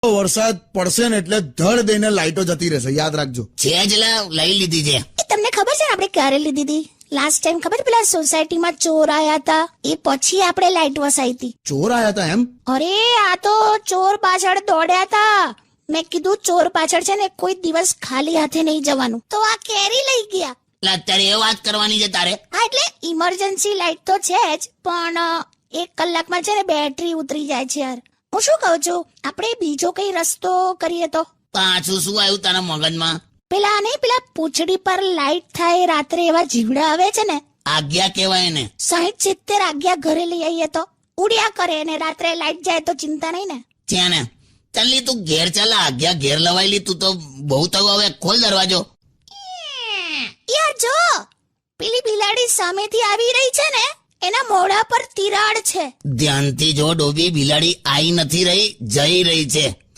વરસાદ પડશે ને એટલે ધડ દઈને લાઈટો જતી રહેશે, યાદ રાખજો. છે જ લઈ લીધી છે. એ તમને ખબર છે ને આપણે ક્યારે લીધી હતી? લાસ્ટ ટાઈમ ખબર પેલા સોસાયટીમાં ચોર આયા હતા, એ પછી આપણે લાઈટ વસાઈ હતી. ચોર આયા હતા એમ? અરે આ તો ચોર પાછળ દોડ્યા હતા. મેં કીધું ચોર પાછળ છે ને કોઈ દિવસ ખાલી હાથે નહીં જવાનું, તો આ કેરી લઈ ગયા. એટલે અત્યારે એ વાત કરવાની છે તારે? હા એટલે ઇમરજન્સી લાઈટ તો છે જ, પણ 1 કલાકમાં છે ને બેટરી ઉતરી જાય છે યાર. હું શું કહું છું, આપણે બીજો કઈ રસ્તો કરીએ તો? પાછું શું આવ્યું તારા મગજમાં? પેલા પૂંછડી પર લાઈટ થાય રાત્રે, એવા જીવડા આવે છે ને, આજ્ઞા કહેવાય ને. 60-70 આજ્ઞા ઘરે લઈ આવીએ તો ઉડ્યા કરે, ને રાત્રે લાઈટ જાય તો ચિંતા નહીં ને. છે ને. ચાલી તું ઘેર ચાલ, આજ્ઞા ઘેર લવાયેલી. તું તો બહુ થયું, હવે ખોલ દરવાજો. યાર જો પેલી બિલાડી સામેથી આવી રહી છે ને, એના મોઢા પર તિરાડ છે. ધ્યાનથી જો ડોબી, બિલાડી આઈ નથી રહી, જઈ રહી છે.